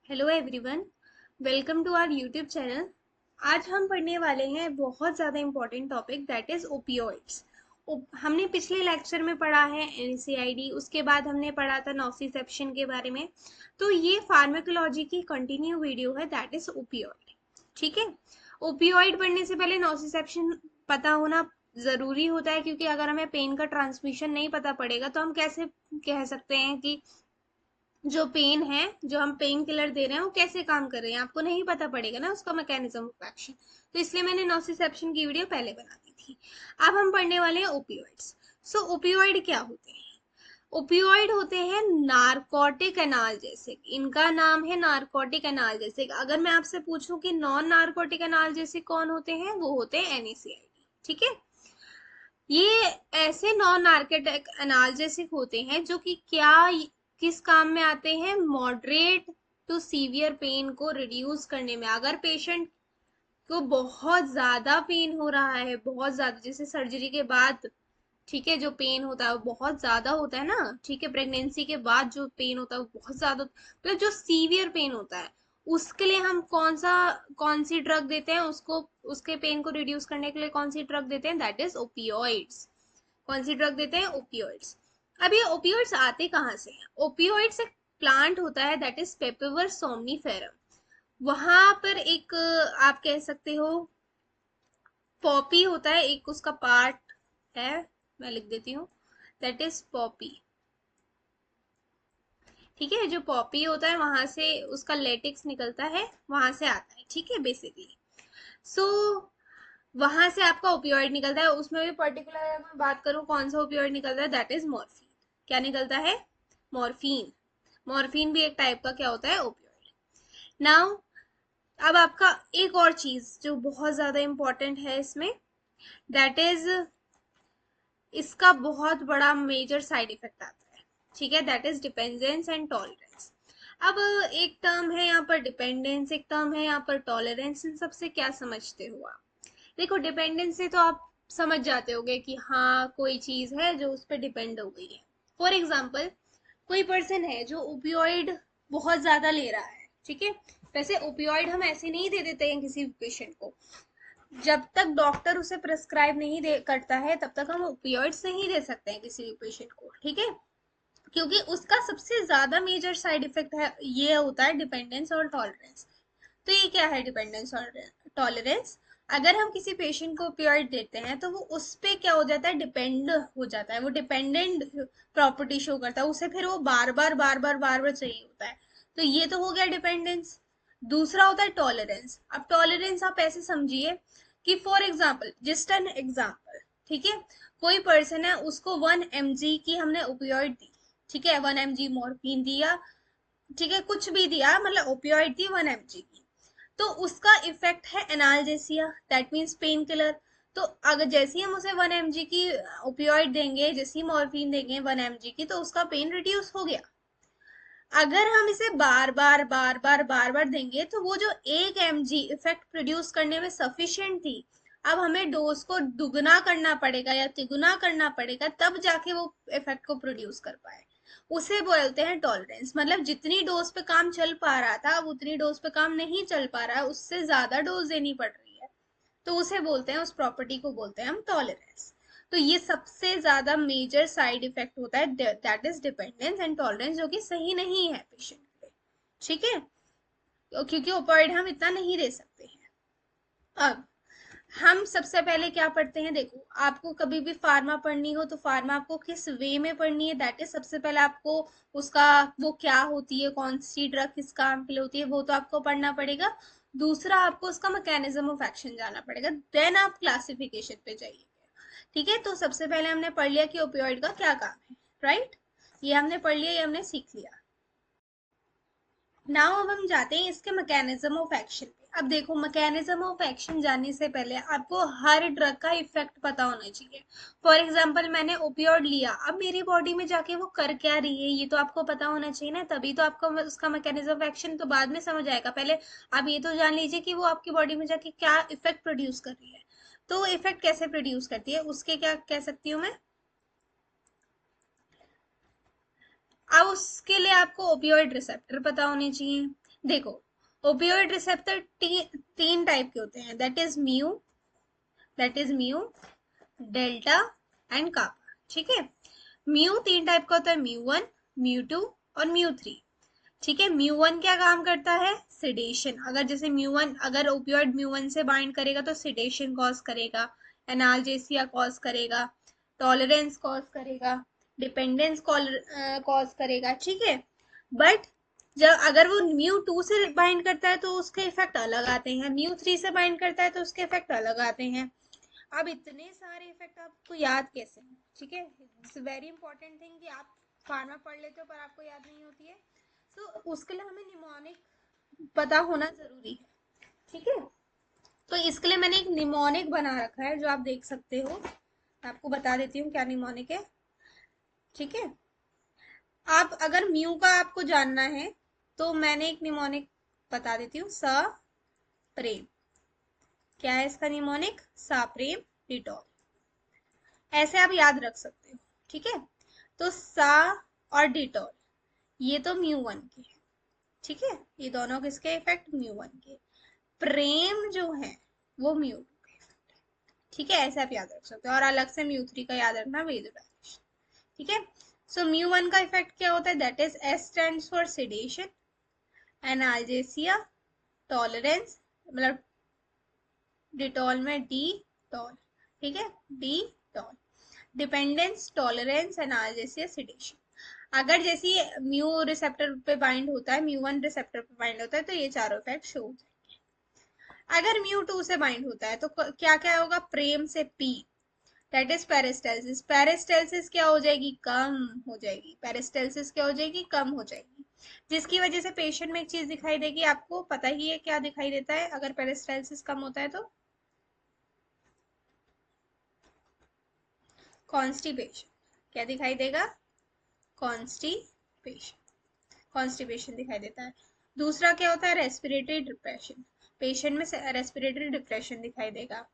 Hello everyone, welcome to our YouTube channel. आज हम पढ़ने वाले हैं बहुत ज़्यादा important topic that is opioids. हमने पिछले लेक्चर में पढ़ा है एनसीआईडी, उसके बाद हमने पढ़ा था नॉसिसेप्शन के बारे में। तो ये फार्माकोलॉजी की कंटिन्यू वीडियो है दैट इज़ ओपियोइड। ठीक है, ओपियोइड पढ़ने से पहले नॉसिसेप्शन पता होना ज़रूरी होता है, क्योंकि अगर हमें पेन का ट्रांसमिशन नहीं पता पड़ेगा तो हम कैसे कह सकते हैं कि जो पेन है, जो हम पेन किलर दे रहे हैं वो कैसे काम कर रहे हैं, आपको नहीं पता पड़ेगा ना उसका मैकेनिज्म ऑफ एक्शन। तो इसलिए मैंने नॉसिसेप्शन की वीडियो पहले बना दी थी। अब हम पढ़ने वाले हैं ओपियोइड्स। सो ओपियोइड क्या होते हैं? ओपियोइड होते हैं नारकोटिक एनाल्जेसिक। इनका नाम है नारकोटिक एनाल्जेसिक। अगर मैं आपसे पूछूं कि नॉन नारकोटिक एनाल्जेसिक कौन होते हैं, वो होते हैं एनएसीआईडी। ठीक है, ये ऐसे नॉन नार्कोटिक एनाल्जेसिक होते हैं जो कि क्या किस काम में आते हैं, मॉडरेट टू सीवियर पेन को रिड्यूस करने में। अगर पेशेंट को बहुत ज्यादा पेन हो रहा है, बहुत ज्यादा, जैसे सर्जरी के बाद, ठीक है, जो पेन होता है वो बहुत ज्यादा होता है ना, ठीक है, प्रेगनेंसी के बाद जो पेन होता है वो बहुत ज्यादा, मतलब जो सीवियर पेन होता है, उसके लिए हम कौन सी ड्रग देते हैं उसको, उसके पेन को रिड्यूस करने के लिए कौन सी ड्रग देते हैं, दैट इज ओपियोइड्स। कौन सी ड्रग देते हैं? ओपियोइड्स। अब ये ओपियोइड्स आते कहाँ से हैं? ओपियोइड्स एक प्लांट होता है दैट इज पेपिवर सोमनीफेरम। वहां पर एक आप कह सकते हो पॉपी होता है, एक उसका पार्ट है, मैं लिख देती हूँ, दैट इज पॉपी। ठीक है, जो पॉपी होता है वहां से उसका लेटेक्स निकलता है, वहां से आता है, ठीक है, बेसिकली। सो वहां से आपका ओपियोइड निकलता है, उसमें भी पर्टिकुलर अगर मैं बात करूं कौन सा ओपियोइड निकलता है, दैट इज मॉर्फिन। क्या निकलता है? मॉर्फिन। मॉर्फिन भी एक टाइप का क्या होता है? ओपियोइड। नाउ अब आपका एक और चीज जो बहुत ज्यादा इंपॉर्टेंट है इसमें, दैट इज इसका बहुत बड़ा मेजर साइड इफेक्ट आता है, ठीक है, that is dependence and tolerance. अब एक टर्म है यहाँ पर डिपेंडेंस, एक टर्म है यहाँ पर टॉलरेंस। इन सबसे क्या समझते हो आप? देखो, डिपेंडेंस से तो आप समझ जाते होगे कि हाँ कोई चीज है जो उस पर डिपेंड हो गई है। फॉर एग्जाम्पल, कोई पर्सन है जो ओपियोइड बहुत ज्यादा ले रहा है, ठीक है। वैसे ओपियोइड हम ऐसे नहीं दे देते हैं किसी पेशेंट को, जब तक डॉक्टर उसे प्रेस्क्राइब नहीं दे करता है तब तक हम ओपियोइड्स नहीं दे सकते हैं किसी भी पेशेंट को, ठीक है, क्योंकि उसका सबसे ज्यादा मेजर साइड इफेक्ट है ये होता है डिपेंडेंस और टॉलरेंस। तो ये क्या है डिपेंडेंस और टॉलरेंस? अगर हम किसी पेशेंट को ओपियोइड देते हैं तो वो उस पे क्या हो जाता है, डिपेंड हो जाता है, वो डिपेंडेंट प्रॉपर्टी शो करता है, उसे फिर वो बार बार चाहिए होता है। तो ये तो हो गया डिपेंडेंस। दूसरा होता है टॉलरेंस। अब टॉलरेंस आप ऐसे समझिए कि for example, just an example, ठीक है, कोई पर्सन है उसको 1 mg की हमने ओपियोइड दी, ठीक है, 1 mg मॉर्फिन दिया, ठीक है, कुछ भी दिया, मतलब ओपियोइड थी 1 mg की, तो उसका इफेक्ट है analgesia, that means pain killer. तो अगर जैसे ही हम उसे 1 mg की ओपियोइड देंगे, जैसे ही मॉर्फिन देंगे 1 mg की, तो उसका पेन रिड्यूस हो गया। अगर हम इसे बार बार देंगे तो वो जो 1 mg इफेक्ट प्रोड्यूस करने में सफिशिएंट थी, अब हमें डोज को दुगना करना पड़ेगा या तिगुना करना पड़ेगा, तब जाके वो इफेक्ट को प्रोड्यूस कर पाए। उसे बोलते हैं टॉलरेंस। मतलब जितनी डोज पे काम चल पा रहा था अब उतनी डोज पे काम नहीं चल पा रहा है, उससे ज्यादा डोज देनी पड़ रही है, तो उसे बोलते हैं, उस प्रॉपर्टी को बोलते हैं हम टॉलरेंस। तो ये सबसे ज्यादा मेजर साइड इफेक्ट होता है, that is dependence and tolerance, जो कि सही नहीं है पेशेंट के लिए, ठीक है, क्योंकि ओपियोइड हम इतना नहीं दे सकते हैं। अब हम सबसे पहले क्या पढ़ते हैं, देखो, आपको कभी भी फार्मा पढ़नी हो तो फार्मा आपको किस वे में पढ़नी है, दैट इज सबसे पहले आपको उसका, वो क्या होती है, कौन सी ड्रग किस काम के लिए होती है, वो तो आपको पढ़ना पड़ेगा। दूसरा, आपको उसका मैकेनिज्म ऑफ एक्शन जाना पड़ेगा, देन आप क्लासिफिकेशन पे जाइए। ठीक है, तो सबसे पहले हमने पढ़ लिया कि ओपियोइड का क्या काम है, राइट, ये हमने पढ़ लिया, ये हमने सीख लिया। नाउ अब हम जाते हैं इसके मैकेनिज्म ऑफ एक्शन पे। अब देखो, मैकेनिज्म ऑफ एक्शन जानने से पहले आपको हर ड्रग का इफेक्ट पता होना चाहिए। फॉर एग्जांपल, मैंने ओपियोइड लिया, अब मेरी बॉडी में जाके वो कर क्या रही है ये तो आपको पता होना चाहिए ना, तभी तो आपको उसका मैकेनिज्म ऑफ एक्शन तो बाद में समझ आएगा। पहले आप ये तो जान लीजिए कि वो आपकी बॉडी में जाके क्या इफेक्ट प्रोड्यूस कर रही है। तो इफेक्ट कैसे प्रोड्यूस करती है उसके क्या कह सकती हूँ मैं, अब उसके लिए आपको ओपियोइड रिसेप्टर पता होने चाहिए। देखो, ओपियोइड रिसेप्टर तीन टाइप के होते हैं, that is mu, delta and kappa. ठीक है, म्यू तीन टाइप का होता है, म्यू 1, म्यू 2 और म्यू 3। ठीक है, म्यू 1 क्या काम करता है, सिडेशन। अगर जैसे म्यू 1, अगर ओपियोइड म्यू 1 से बाइंड करेगा तो सिडेशन कॉज करेगा, एनाल्जेसिया कॉज करेगा, टॉलरेंस कॉज करेगा, डिपेंडेंस कॉज करेगा। ठीक है, बट जब अगर वो म्यू 2 से बाइंड करता है तो उसके इफेक्ट अलग आते हैं, म्यू 3 से बाइंड करता है तो उसके इफेक्ट अलग आते हैं। अब इतने सारे इफेक्ट आपको याद कैसे हैं? ठीक है, इट्स वेरी इंपॉर्टेंट थिंग कि आप फार्मा पढ़ लेते हो पर आपको याद नहीं होती है, तो उसके लिए हमें निमोनिक पता होना जरूरी है। ठीक है, तो इसके लिए मैंने एक निमोनिक बना रखा है जो आप देख सकते हो, आपको बता देती हूँ क्या निमोनिक है। ठीक है, आप अगर म्यू का आपको जानना है तो मैंने एक निमोनिक बता देती हूँ, प्रेम। क्या है इसका निमोनिक, साप्रेम डिटॉल। ऐसे आप याद रख सकते हो। ठीक है, तो सा और डिटॉल ये तो म्यू 1 के हैं। ठीक है, ये दोनों किसके इफेक्ट, म्यू 1 के। प्रेम जो है वो म्यू 2 के इफेक्ट है। ठीक है, ऐसे आप याद रख सकते हो, और अलग से म्यू 3 का याद रखना, वेजोडाइलेशन। ठीक है, सो म्यू 1 का इफेक्ट क्या होता है, that is S stands for sedation, analgesia, tolerance, मतलब डिटॉल में डी टॉल। ठीक है, D tol, dependence, tolerance, analgesia, sedation. अगर जैसे म्यू रिसेप्टर पे बाइंड होता है, म्यू 1 रिसेप्टर पे बाइंड होता है तो ये चारों इफेक्ट शो हो जाएंगे। अगर म्यू 2 से बाइंड होता है तो क्या क्या होगा, प्रेम से P, that is peristalsis. Peristalsis क्या हो जाएगी, कम हो जाएगी। पेरिस्टेल्सिस क्या हो जाएगी, कम हो जाएगी, जिसकी वजह से पेशेंट में एक चीज दिखाई देगी, आपको पता ही है क्या दिखाई देता है अगर पेरिस्टेल्सिस कम होता है तो, कॉन्स्टिपेशन। क्या दिखाई देगा, कॉन्स्टिपेशन, कॉन्स्टिपेशन दिखाई देता है। दूसरा क्या होता है, रेस्पिरेटरी डिप्रेशन, पेशेंट में रेस्पिरेटरी डिप्रेशन दिखाई देगा।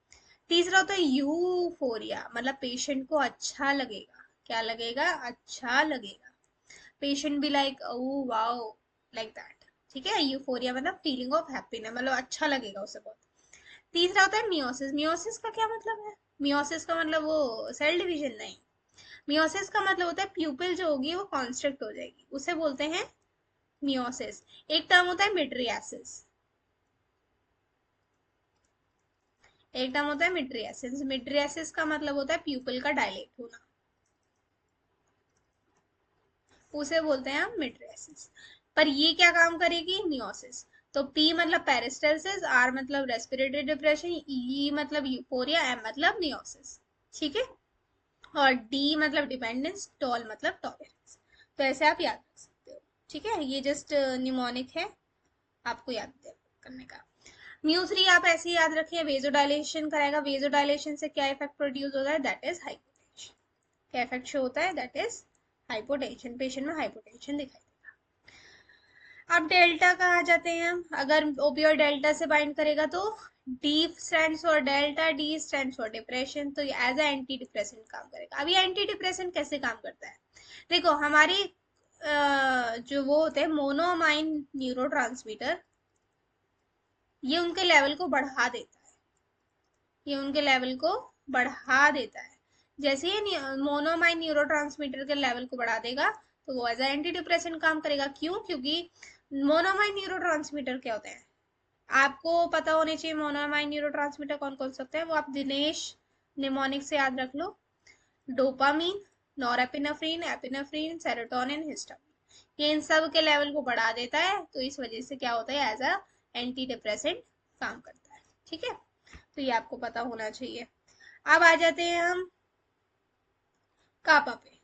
तीसरा होता है यूफोरिया, मतलब पेशेंट को अच्छा लगेगा, क्या लगेगा, अच्छा लगेगा, पेशेंट भी like oh wow, like that. ठीक है, यूफोरिया मतलब फीलिंग ऑफ हैप्पीनेस, मतलब अच्छा लगेगा उसे बहुत। तीसरा होता है मियोसिस। मियोसिस का क्या मतलब है, मियोसिस का मतलब वो सेल डिवीजन नहीं, मियोसिस का मतलब होता है प्यूपिल जो होगी वो कॉन्स्ट्रिक्ट हो जाएगी, उसे बोलते हैं मियोसिस। एक टर्म होता है मिड्रियासिस, एक टर्म होता है मिड्रियासिस। मिड्रियासिस का मतलब होता है प्यूपिल का डायलेट होना, उसे बोलते हैं हम मिड्रियासिस। पर ये क्या काम करेगी, मियोसिस। तो पी मतलब पेरिस्टेल्सिस, आर मतलब रेस्पिरेटरी डिप्रेशन, ई मतलब यूफोरिया, एम मतलब मियोसिस। ठीक है, और डी मतलब डिपेंडेंस, टॉल मतलब टॉलरेंस। तो ऐसे आप याद रख सकते हो। ठीक है, ये जस्ट निमोनिक है आपको याद करने का। म्यू 3 आप ऐसे ही याद रखिए, वेजोडाइलेशन कराएगा। वेजोडाइलेशन से क्या इफेक्ट प्रोड्यूस होता है, दैट इज हाइपोटेंशन। क्या इफेक्ट शो होता है, दैट इज हाइपोटेंशन, पेशेंट में हाइपोटेंशन दिखाई देगा। अब डेल्टा का आ जाते हैं हम, अगर ओपियोइड डेल्टा से बाइंड करेगा तो D stands for delta, D stands for depression, तो एज ए एंटी डिप्रेसेंट काम करेगा। अभी एंटी डिप्रेसेंट कैसे काम करता है, देखो हमारी जो वो होते हैं मोनोमाइन न्यूरोट्रांसमीटर, ये उनके लेवल को बढ़ा देता है, ये उनके लेवल को बढ़ा देता है। जैसे ही मोनोमाइन न्यूरोट्रांसमीटर के लेवल को बढ़ा देगा तो वो एज एंटी डिप्रेसेंट काम करेगा। क्यों, क्योंकि मोनोमाइन न्यूरोट्रांसमीटर क्या होते हैं, आपको पता होने चाहिए। मोनोमाइन न्यूरोट्रांसमीटर कौन कौन सकते हैं, वो आप दिनेश निमोनिक से याद रख लो, dopamine, norepinephrine, epinephrine, serotonin, histamine, ये इन सब के लेवल को बढ़ा देता है, तो इस वजह से क्या होता है, एज अ एंटी डिप्रेसेंट काम करता है। ठीक है, तो ये आपको पता होना चाहिए। अब आ जाते हैं हम कापा पे,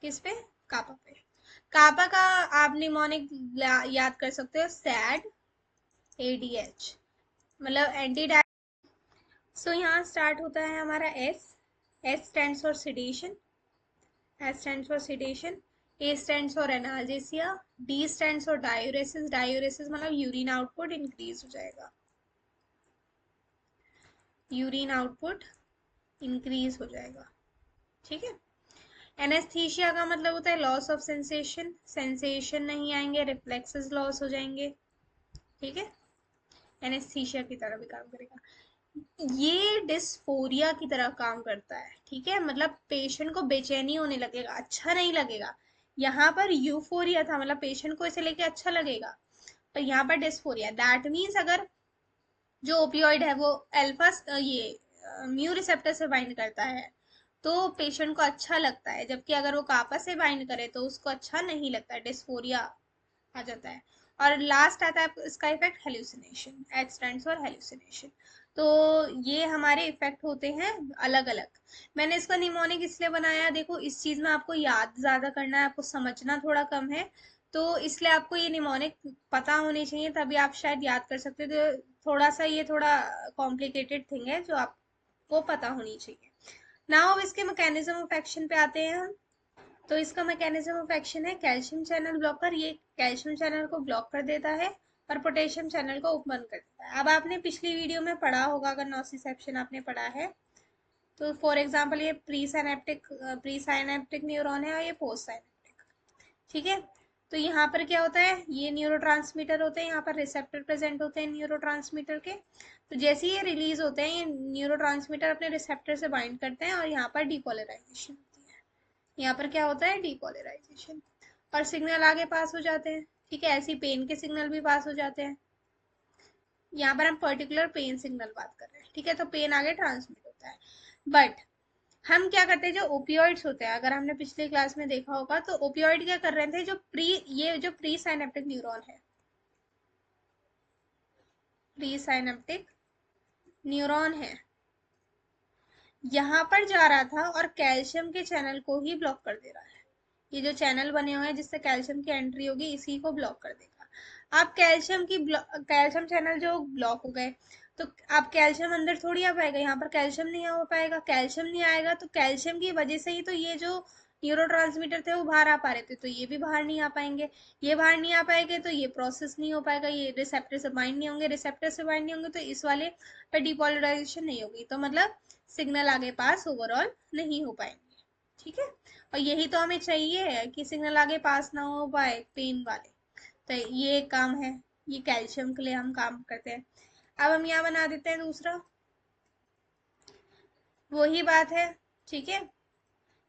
किस पे, कापा पे। कापा का आप निमोनिक याद कर सकते हो, सैड, एडीएच, मतलब एंटी। सो यहाँ स्टार्ट होता है हमारा S, S stands for sedation, S stands for sedation, A stands for analgesia, D stands for diuresis, diuresis मतलब यूरिन आउटपुट इंक्रीज हो जाएगा, यूरिन आउटपुट इंक्रीज हो जाएगा। ठीक है, एनेस्थीसिया का मतलब होता है लॉस ऑफ सेंसेशन, सेंसेशन नहीं आएंगे, रिफ्लेक्सेस लॉस हो जाएंगे। ठीक है, एनेस्थीसिया की तरह भी काम करेगा। ये डिस्फोरिया की तरह काम करता है, ठीक है, मतलब पेशेंट को बेचैनी होने लगेगा, अच्छा नहीं लगेगा। यहाँ पर यूफोरिया था, मतलब पेशेंट को इसे लेके अच्छा लगेगा, पर यहाँ पर डिस्फोरिया, दैट मीन्स अगर जो ओपियोइड है वो अल्फा ये म्यू रिसेप्टर से बाइंड करता है तो पेशेंट को अच्छा लगता है, जबकि अगर वो कापा से बाइंड करे तो उसको अच्छा नहीं लगता है, डिस्फोरिया आ जाता है। और लास्ट आता है इसका effect hallucination, H stands for hallucination. तो ये हमारे इफेक्ट होते हैं अलग अलग। मैंने इसका निमोनिक इसलिए बनाया, देखो इस चीज में आपको याद ज्यादा करना है, आपको समझना थोड़ा कम है, तो इसलिए आपको ये निमोनिक पता होनी चाहिए, तभी आप शायद याद कर सकते हो। तो थोड़ा सा ये थोड़ा कॉम्प्लिकेटेड थिंग है जो आपको पता होनी चाहिए। नाउ अब इसके मैकेनिज्म ऑफ एक्शन पे आते हैं हम। तो इसका मैकेनिज्म ऑफ एक्शन है कैल्शियम चैनल ब्लॉकर, ये कैल्शियम चैनल को ब्लॉक कर देता है और पोटेशियम चैनल को ओपन कर देता है। अब आपने पिछली वीडियो में पढ़ा होगा, अगर नोसिसेप्शन आपने पढ़ा है तो फॉर एग्जांपल ये प्री साइनेप्टिक न्यूरॉन है और ये पोस्ट साइनेप्टिक, ठीक है। तो यहाँ पर क्या होता है, ये न्यूरोट्रांसमीटर होते हैं, यहाँ पर रिसेप्टर प्रेजेंट होते हैं न्यूरोट्रांसमीटर के। तो जैसे ही ये रिलीज होते हैं, ये न्यूरोट्रांसमीटर अपने रिसेप्टर से बाइंड करते हैं और यहाँ पर डीपोलराइजेशन होती है। यहाँ पर क्या होता है, डीपोलराइजेशन, और सिग्नल आगे पास हो जाते हैं, ठीक है। ऐसी पेन के सिग्नल भी पास हो जाते हैं। यहाँ पर हम पर्टिकुलर पेन सिग्नल बात कर रहे हैं, ठीक है, तो पेन आगे ट्रांसमिट होता है। बट हम क्या करते हैं, जो ओपियोइड्स होते हैं, अगर हमने पिछले क्लास में देखा होगा, तो ओपियोइड क्या कर रहे थे, ये जो प्री साइनेप्टिक न्यूरॉन है, प्री साइनेप्टिक न्यूरॉन है, यहाँ पर जा रहा था और कैल्शियम के चैनल को ही ब्लॉक कर दे रहा है। ये जो चैनल बने हुए हैं जिससे कैल्शियम की एंट्री होगी, इसी को ब्लॉक कर देगा। अब कैल्शियम चैनल जो ब्लॉक हो गए, तो अब कैल्शियम अंदर थोड़ी आ पाएगा, यहाँ पर कैल्शियम नहीं हो पाएगा, कैल्शियम नहीं आएगा तो कैल्शियम की वजह से ही तो ये जो न्यूरोट्रांसमीटर थे वो बाहर आ पा रहे थे, तो ये भी बाहर नहीं आ पाएंगे। ये बाहर नहीं आ पाएंगे तो ये प्रोसेस नहीं हो पाएगा, ये रिसेप्टर से बाइंड नहीं होंगे, रिसेप्टर से बाइंड नहीं होंगे तो इस वाले पर डिपोलराइजेशन नहीं होगी, तो मतलब सिग्नल आगे पास ओवरऑल नहीं हो पाएंगे, ठीक है। और यही तो हमें चाहिए कि सिग्नल आगे पास ना हो पाए पेन वाले, तो ये एक काम है, ये कैल्शियम के लिए हम काम करते हैं। अब हम यहाँ बना देते हैं दूसरा, वही बात है, ठीक है।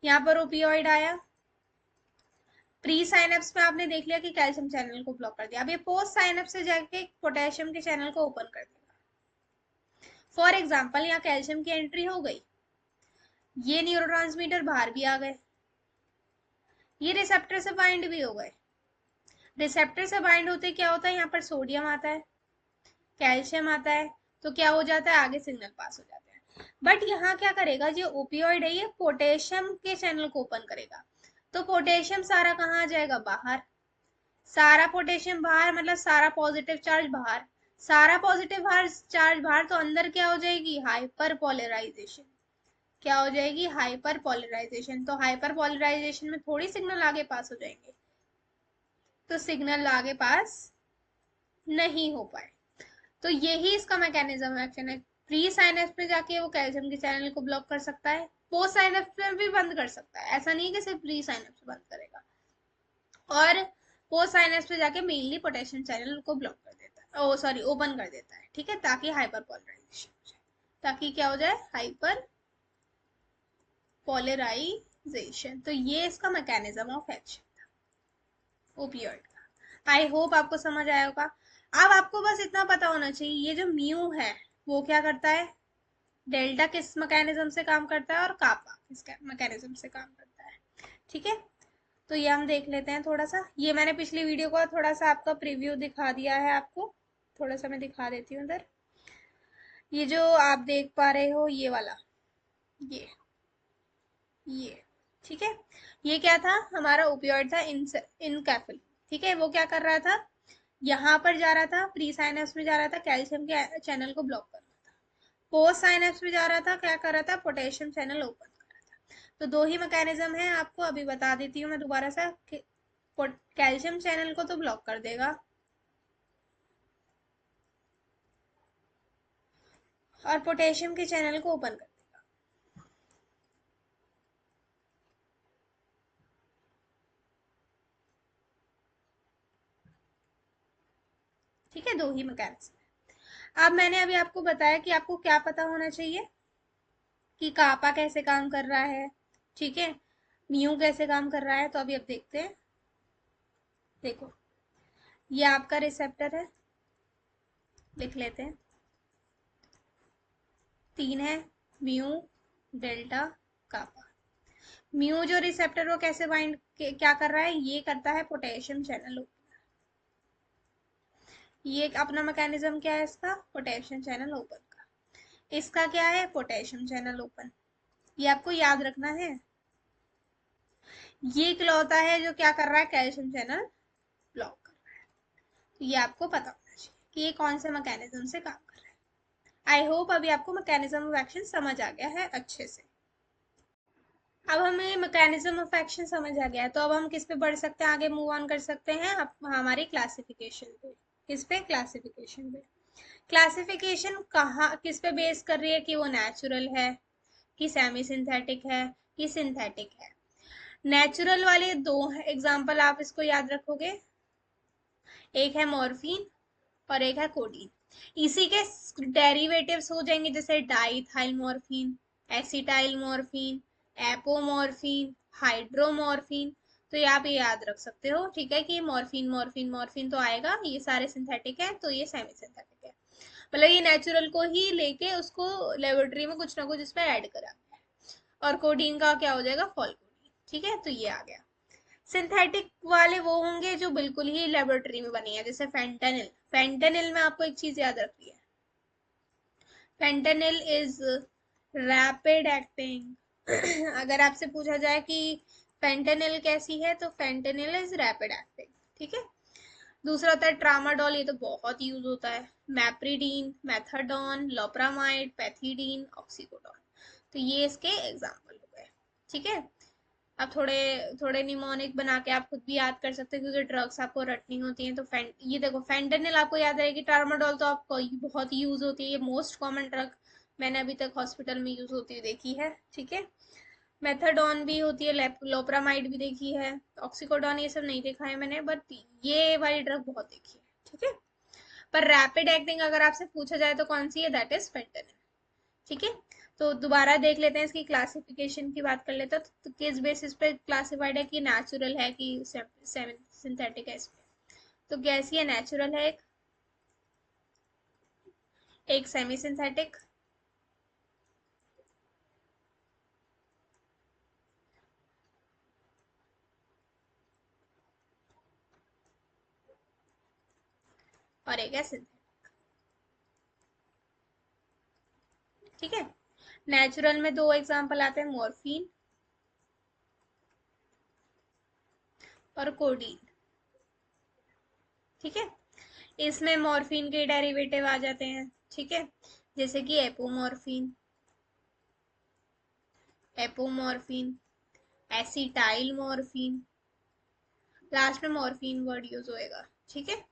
यहाँ पर ओपियोइड आया, प्री साइनेप्स में आपने देख लिया कि कैल्शियम चैनल को ब्लॉक कर दिया, अब ये पोस्ट साइनेप्स से जाके पोटेशियम के चैनल को ओपन कर देगा। फॉर एग्जाम्पल यहाँ कैल्शियम की एंट्री हो गई, ये न्यूरोट्रांसमीटर बाहर भी आ गए, ये रिसेप्टर से बाइंड भी हो गए। रिसेप्टर से बाइंड होते क्या होता है, यहाँ पर सोडियम आता है, कैल्शियम आता है, तो क्या हो जाता है, आगे सिग्नल पास हो जाते हैं। बट यहाँ क्या करेगा, जो ओपियोइड है ये पोटेशियम के चैनल को ओपन करेगा, तो पोटेशियम सारा कहाँ आ जाएगा, बाहर। सारा पोटेशियम बाहर मतलब सारा पॉजिटिव चार्ज बाहर, सारा पॉजिटिव बाहर चार्ज बाहर, तो अंदर क्या हो जाएगी, हाइपर पोलराइजेशन। क्या हो जाएगी, हाइपर पोलराइजेशन। तो हाइपर पोलराइजेशन में थोड़ी सिग्नल आगे पास हो जाएंगे, तो सिग्नल आगे पास नहीं हो पाए। तो यही इसका मैकेनिज्म एक्शन है। प्री साइनेप्स में जाके वो कैल्शियम के चैनल को ब्लॉक कर सकता है, पोस्ट साइनेप्स में भी बंद कर सकता है, ऐसा नहीं कि सिर्फ प्री साइनेप्स बंद करेगा। और पोस्ट साइनेप्स में जाके मेनली पोटेशियम चैनल को ब्लॉक कर देता है, ओ सॉरी ओपन कर देता है, ठीक है, ताकि हाइपर पोलराइजेशन हो जाए, ताकि क्या हो जाए, हाइपर पोलराइजेशन। तो ये इसका मैकेनिज्म ऑफ एक्शन ओपियोइड का। आई होप आपको समझ आया होगा। अब आपको बस इतना पता होना चाहिए, ये जो म्यू है वो क्या करता है, डेल्टा किस मैकेनिज्म से काम करता है और कापा किस मैकेनिज्म से काम करता है, ठीक है। तो ये हम देख लेते हैं थोड़ा सा, ये मैंने पिछली वीडियो का थोड़ा सा आपका प्रीव्यू दिखा दिया है आपको, थोड़ा सा मैं दिखा देती हूँ इधर। ये जो आप देख पा रहे हो ये वाला, ये ये ठीक है, ये क्या था, हमारा ओपियोइड था इनकैफिल, ठीक है। वो क्या कर रहा था, यहाँ पर जा रहा था, प्री साइनेप्स में जा रहा था, कैल्शियम के चैनल को ब्लॉक कर रहा था। पोस्ट साइनेप्स में जा रहा था, क्या कर रहा था, पोटेशियम चैनल ओपन कर रहा था। तो दो ही मैकेनिज्म है, आपको अभी बता देती हूँ मैं दोबारा सा। कैल्शियम चैनल को तो ब्लॉक कर देगा और पोटेशियम के चैनल को ओपन कर देगा। ठीक है, दो ही मैकेनिज्म। अब मैंने अभी आपको बताया कि आपको क्या पता होना चाहिए कि कापा कैसे काम कर रहा है, ठीक है, म्यू कैसे काम कर रहा है। तो अभी अब देखते हैं। देखो, ये आपका रिसेप्टर है, लिख लेते हैं। तीन है, म्यू, डेल्टा, कापा। म्यू जो रिसेप्टर वो कैसे बाइंड क्या कर रहा है, ये करता है पोटेशियम चैनल। ये अपना मैकेनिज्म क्या है इसका, पोटेशियम चैनल ओपन का। इसका क्या है, पोटेशियम चैनल ओपन। ये आपको याद रखना है। ये इकलौता है जो क्या कर रहा है, कैल्शियम चैनल ब्लॉक कर रहा है। तो ये आपको पता होना चाहिए कि ये कौन से मैकेनिज्म से काम कर रहा है। आई होप अभी आपको मैकेनिज्म ऑफ एक्शन समझ आ गया है अच्छे से। अब हमें मैकेनिज्म ऑफ एक्शन समझ आ गया है, तो अब हम किस पे बढ़ सकते हैं, आगे मूव ऑन कर सकते हैं हमारी क्लासिफिकेशन पे। किस पे, क्लासिफिकेशन पे। क्लासिफिकेशन कहाँ किस पे बेस कर रही है कि वो नेचुरल है, कि सेमी सिंथेटिक है, कि सिंथेटिक है। नेचुरल वाले दो एग्जांपल आप इसको याद रखोगे, एक है मॉर्फिन और एक है कोडीन। इसी के डेरिवेटिव्स हो जाएंगे, जैसे diethyl morphine, acetyl morphine, apomorphine, hydromorphine. तो ये आप ये याद रख सकते हो, ठीक है, कि मॉर्फिन मॉर्फिन मॉर्फिन तो आएगा, ये सारे सिंथेटिक है, तो ये सेमी सिंथेटिक है। मतलब ये नेचुरल को ही लेके उसको लेबोरेटरी में कुछ ना कुछ इसमें ऐड करा। और कोडीन का क्या हो जाएगा, फॉल कोडीन। ठीक है, तो ये आ गया। सिंथेटिक वाले वो होंगे जो बिल्कुल ही लेबोरेटरी में बनी है, जैसे फेंटेनिल। फेंटेनिल में आपको एक चीज याद रखनी है, फेंटेनिल इज रैपिड एक्टिंग। अगर आपसे पूछा जाए कि फेंटेनिल कैसी है, तो फेंटेनिल इज रैपिड एक्टिंग। ठीक है। दूसरा होता है ट्रामाडोल, ये तो बहुत यूज होता है। मैप्रिडीन, मेथाडोन, लोप्रामाइड, पैथिडीन, ऑक्सीकोडोन। तो ये इसके एग्जाम्पल हो गए। ठीक है। आप थोड़े थोड़े निमोनिक बना के आप खुद भी याद कर सकते हैं, क्योंकि ड्रग्स आपको रटनी होती हैं। तो ये देखो, फेंटेनिल आपको याद रहेगी, ट्रामाडोल तो आपको बहुत यूज होती है, ये मोस्ट कॉमन ड्रग मैंने अभी तक हॉस्पिटल में यूज होती हुई देखी है। ठीक है। मेथाडोन भी होती है, लोप्रामाइड भी देखी है, ऑक्सीकोडोन ये सब नहीं देखा है मैंने, बट ये वाली ड्रग बहुत देखी है। ठीक है। पर रैपिड एक्टिंग अगर आपसे पूछा जाए तो कौन सी है, दैट इज फेंटेनिल। ठीक है। तो दोबारा देख लेते हैं, इसकी क्लासिफिकेशन की बात कर लेते हैं। तो किस बेसिस पे क्लासिफाइड है, कि नेचुरल है कि सिंथेटिक है इसमें। तो कैसी है, नेचुरल है एक सेमी सिंथेटिक, और एक है सिंथेटिक। ठीक है। नेचुरल में दो एग्जांपल आते हैं, मॉर्फिन और कोडीन। ठीक है। इसमें मॉर्फिन के डेरिवेटिव आ जाते हैं। ठीक है। जैसे कि एपोमॉर्फिन, एपोमॉर्फिन, एसिटाइल मॉर्फिन, लास्ट में मॉर्फिन वर्ड यूज होएगा। ठीक है।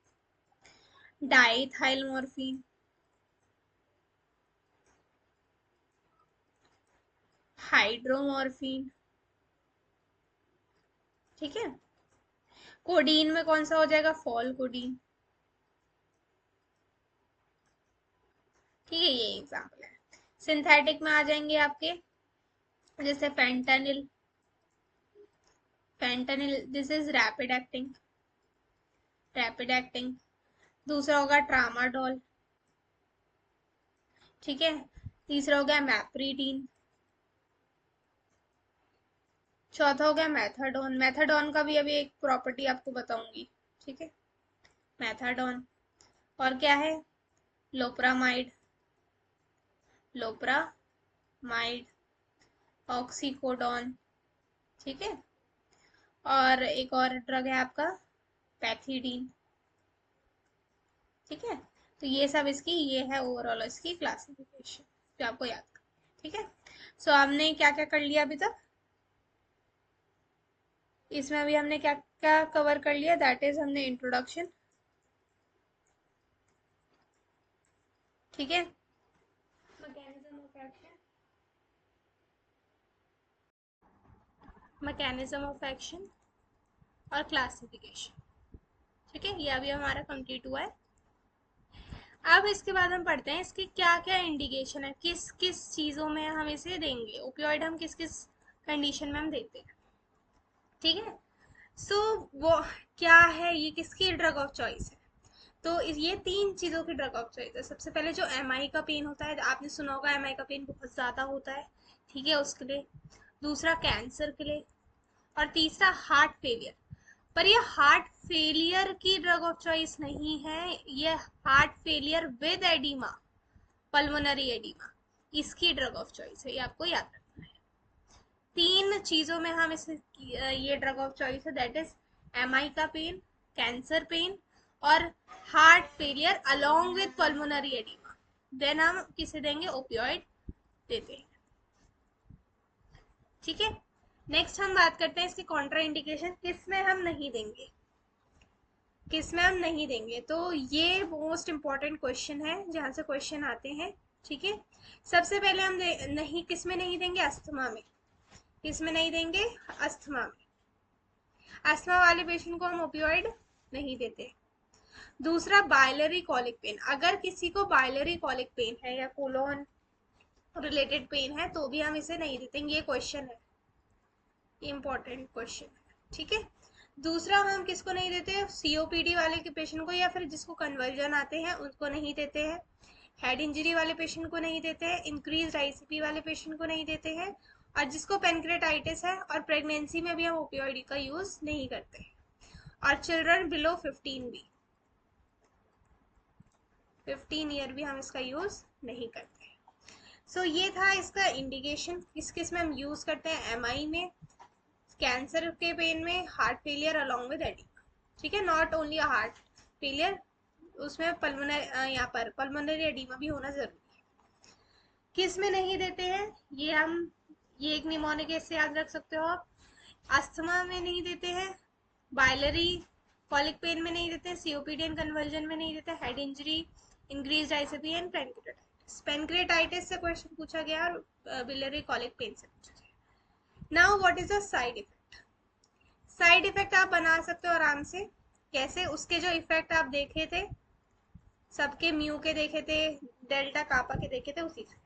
Diethyl morphine, hydromorphone. ठीक है। कोडीन में कौन सा हो जाएगा, फॉल कोडीन। ठीक है, ये एग्जाम्पल है। सिंथेटिक में आ जाएंगे आपके, जैसे fentanyl. Fentanyl this is rapid acting, rapid acting. दूसरा होगा ट्रामाडोल। ठीक है। तीसरा हो गया मैप्रीडीन। चौथा हो गया मैथाडोन। मैथाडोन का भी अभी एक प्रॉपर्टी आपको बताऊंगी। ठीक है। मैथाडोन। और क्या है, लोप्रामाइड, लोप्रामाइड, ऑक्सीकोडोन। ठीक है। और एक और ड्रग है आपका पैथिडीन। ठीक है। तो ये सब इसकी ये है ओवरऑल इसकी क्लासिफिकेशन, जो आपको याद करनी है। ठीक है। सो हमने क्या क्या कर लिया अभी तक, इसमें अभी हमने क्या क्या कवर कर लिया, दैट इज हमने इंट्रोडक्शन। ठीक है। Mechanism of action, mechanism of action और क्लासिफिकेशन। ठीक है, ये अभी हमारा कंप्लीट हुआ है। अब इसके बाद हम पढ़ते हैं इसकी क्या क्या इंडिकेशन है, किस किस चीज़ों में हम इसे देंगे, ओपियोइड हम किस किस कंडीशन में हम देते हैं, ठीक है। सो वो क्या है, ये किसकी ड्रग ऑफ चॉइस है। तो ये तीन चीज़ों की ड्रग ऑफ चॉइस है। सबसे पहले जो एमआई का पेन होता है, आपने सुना होगा एमआई का पेन बहुत ज़्यादा होता है, ठीक है, उसके लिए। दूसरा कैंसर के लिए। और तीसरा हार्ट फेलियर। पर ये हार्ट फेलियर की ड्रग ऑफ चॉइस नहीं है, ये heart failure with oedema, pulmonary oedema, इसकी ड्रग ऑफ चॉइस है, ये आपको याद रखना है। तीन चीजों में हम इसे, ये ड्रग ऑफ चॉइस है, दैट इज एमआई का पेन, कैंसर पेन और heart failure along with pulmonary oedema, then हम किसे देंगे, ओपियोइड देते हैं, ठीक है। नेक्स्ट हम बात करते हैं इसकी कॉन्ट्रा इंडिकेशन, किस में हम नहीं देंगे, किस में हम नहीं देंगे। तो ये मोस्ट इंपॉर्टेंट क्वेश्चन है जहाँ से क्वेश्चन आते हैं, ठीक है। सबसे पहले हम नहीं, किस में नहीं देंगे, अस्थमा में। किस में नहीं देंगे, अस्थमा में। अस्थमा वाले पेशेंट को हम ओपियोइड नहीं देते। दूसरा बाइलरी कॉलिक पेन, अगर किसी को बाइलरी कॉलिक पेन है या कोलोन रिलेटेड पेन है तो भी हम इसे नहीं देते, ये क्वेश्चन है, इंपॉर्टेंट क्वेश्चन है, ठीक है। दूसरा हम किसको नहीं देते, सीओपीडी वाले के पेशेंट को, या फिर जिसको कन्वर्जन आते हैं उनको नहीं देते हैं। हेड इंजरी वाले पेशेंट को नहीं देते हैं, इंक्रीज आईसीपी वाले पेशेंट को नहीं देते हैं, और जिसको पेनक्रेटाइटिस है और प्रेगनेंसी में भी हम ओपियोइड का यूज नहीं करते हैं। और चिल्ड्रन बिलो 15 भी, 15 ईयर भी हम इसका यूज नहीं करते हैं। सो ये था इसका इंडिकेशन, किस किस में हम यूज करते हैं, एमआई में, कैंसर के पेन में, heart failure along with oedema, ठीक है। नॉट ओनली हार्ट फेलियर, उसमें पल्मोनरी, यहाँ पर पल्मोनरी एडिमा भी होना जरूरी है। किस में नहीं देते हैं, ये हम, ये एक निमोनिक से याद रख सकते हो आप। अस्थमा में नहीं देते हैं, बाइलरी कॉलिक पेन में नहीं देते, सीओपीडी एंड कन्वर्जन में नहीं देते, head injury, increased ICP and pancreatitis, pancreatitis से क्वेश्चन पूछा गया और बिलियरी कॉलिक पेन से पूछा गया। Now what is the side effect. Side effect आप बना सकते हो आराम से, कैसे, उसके जो इफेक्ट आप देखे थे, सबके म्यू के देखे थे, डेल्टा कापा के देखे थे, उसी से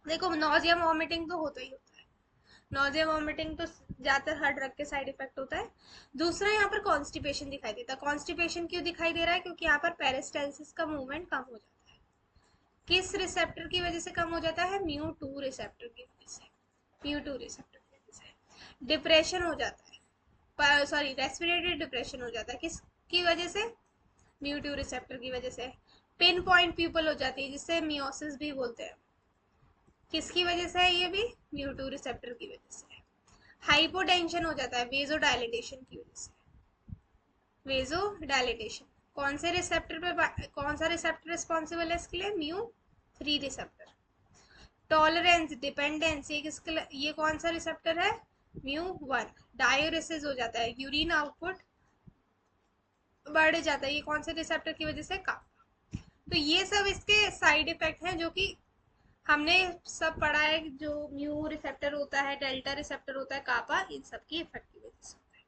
देखो। नोजिया वॉमिटिंग तो होता ही होता है, नोजिया वॉमिटिंग तो ज्यादातर हर ड्रग के साइड इफेक्ट होता है। दूसरा यहाँ पर कॉन्स्टिपेशन दिखाई देता है। कॉन्स्टिपेशन क्यों दिखाई दे रहा है, क्योंकि यहाँ पर पेरिस्टाल्सिस का मूवमेंट कम हो जाता है। किस रिसेप्टर की वजह से कम हो जाता है, म्यू2 रिसेप्टर की वजह से, म्यू2 रिसेप्टर की वजह से। डिप्रेशन हो जाता है, सॉरी रेस्पिरेटरी डिप्रेशन हो जाता है, किसकी वजह से, म्यू2 रिसेप्टर की वजह से। पिन पॉइंट प्यूपल हो जाती है, जिससे मियोसिस भी बोलते हैं, किसकी वजह से है, ये भी म्यू2 रिसेप्टर की वजह से। हाइपोटेंशन हो जाता है वेजो डायलिटेशन की वजह से, वेजो डायलिटेशन। कौन से रिसेप्टर पे, कौन सा रिसेप्टर रिस्पॉन्सिबल है इसके लिए, म्यू3 रिसेप्टर। टॉलरेंस डिपेंडेंस, ये किसके, ये कौन सा रिसेप्टर है, म्यू1। डायोरेसिस हो जाता है, यूरिन आउटपुट बढ़ जाता है, ये कौन से रिसेप्टर की वजह से, काफा। तो ये सब इसके साइड इफेक्ट हैं जो कि हमने सब पढ़ा है, जो म्यू रिसेप्टर होता है, डेल्टा रिसेप्टर होता है, कापा, इन सब की इफेक्ट की वजह से होता है।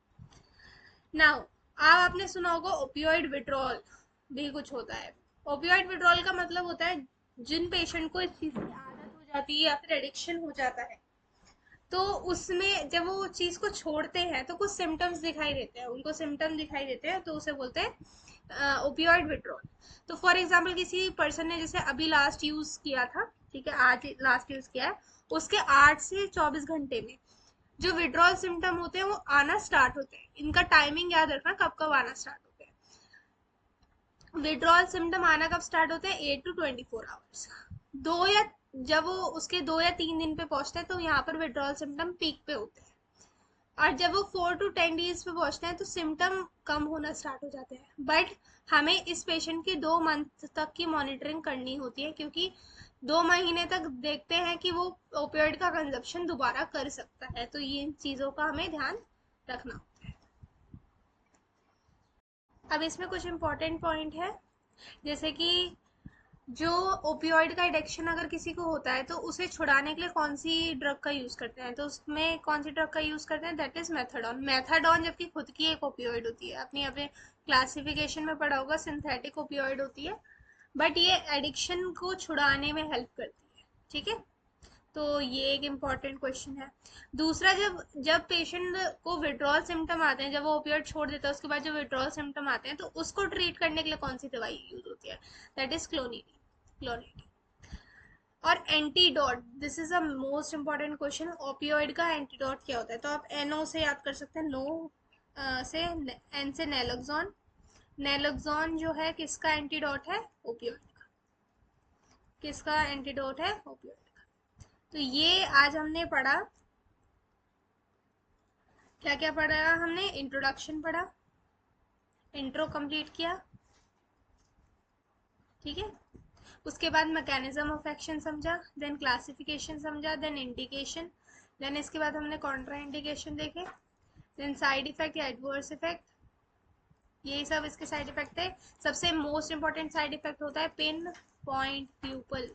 नाउ अब आपने सुना होगा ओपियोइड विड्रॉल भी कुछ होता है। ओपियोइड विड्रॉल का मतलब होता है जिन पेशेंट को इस चीज की आदत हो जाती है या फिर एडिक्शन हो जाता है, तो उसमें जब वो चीज को छोड़ते हैं तो कुछ सिम्टम्स दिखाई देते हैं, उनको सिम्टम दिखाई देते हैं, तो उसे बोलते हैं ओपियोइड विड्रॉल। तो फॉर एग्जांपल किसी पर्सन ने जैसे अभी लास्ट यूज किया था, ठीक है, आज लास्ट यूज किया है, उसके 8 से 24 घंटे में जो विड्रॉल सिम्टम होते हैं वो आना स्टार्ट होते हैं। इनका टाइमिंग याद रखना, कब कब आना स्टार्ट होते हैं। विड्रॉल सिम्टम आना कब स्टार्ट होते हैं, 8 to 24 आवर्स, दो या, जब वो उसके 2 या 3 दिन पे पहुंचते हैं तो यहाँ पर विड्रॉल सिम्टम पीक पे होते हैं, और जब वो 4 to 10 डेज पे पहुंचते हैं तो सिम्टम कम होना स्टार्ट हो जाते हैं। बट हमें इस पेशेंट की 2 मंथ तक की मॉनिटरिंग करनी होती है, क्योंकि 2 महीने तक देखते हैं कि वो ओपियोइड का कंजप्शन दोबारा कर सकता है, तो ये इन चीज़ों का हमें ध्यान रखना होता है। अब इसमें कुछ इम्पोर्टेंट पॉइंट है, जैसे कि जो ओपियोइड का एडिक्शन अगर किसी को होता है तो उसे छुड़ाने के लिए कौन सी ड्रग का यूज करते हैं, तो उसमें कौन सी ड्रग का यूज करते हैं, दैट इज मेथाडोन। मेथाडोन जबकि खुद की एक ओपियोइड होती है, अपनी अपने क्लासिफिकेशन में पढ़ा होगा, सिंथेटिक ओपियोइड होती है, बट ये एडिक्शन को छुड़ाने में हेल्प करती है, ठीक है। तो ये एक इम्पॉर्टेंट क्वेश्चन है। दूसरा, जब जब पेशेंट को विड्रॉल सिम्टम आते हैं, जब वो ओपियोइड छोड़ देता है उसके बाद जब विड्रॉल सिम्टम आते हैं, तो उसको ट्रीट करने के लिए कौन सी दवाई यूज होती है? That is clonidine. और antidote, this is a most important question, opioid का एंटीडोट क्या होता है? तो आप एनओ से याद कर सकते हैं, नो से, एन से नैलोक्सोन। नैलोक्सोन जो है किसका एंटीडोट है? ओपियोइड का। किसका एंटीडोट है? ओपियोइड का। तो ये आज हमने पढ़ा, क्या क्या पढ़ा? हमने इंट्रोडक्शन पढ़ा, इंट्रो कंप्लीट किया, ठीक है। उसके बाद मैकेनिज्म ऑफ एक्शन समझा, देन क्लासिफिकेशन समझा, देन इंडिकेशन, देन इसके बाद हमने कॉन्ट्रा इंडिकेशन देखे, देन साइड इफेक्ट या एडवर्स इफेक्ट, यही सब इसके साइड इफेक्ट है। सबसे मोस्ट इंपॉर्टेंट साइड इफेक्ट होता है पिन पॉइंट प्यूपल,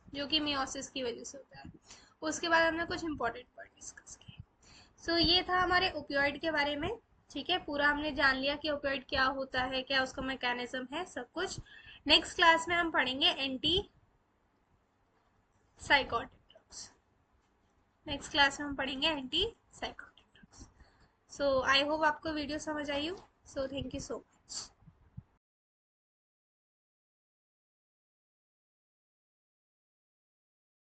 जो कि मियोसिस की वजह से होता है। उसके बाद हमने कुछ इंपॉर्टेंट पॉइंट डिस्कस किए। सो ये था हमारे ओपियोइड के बारे में, ठीक है। पूरा हमने जान लिया कि ओपियोइड क्या होता है, क्या उसका मैकेनिज्म है, सब कुछ। नेक्स्ट क्लास में हम पढ़ेंगे anti psychotic drugs. Next class में हम पढ़ेंगे anti psychotic drugs. So I hope आपको वीडियो समझ आई हो। So thank you so much.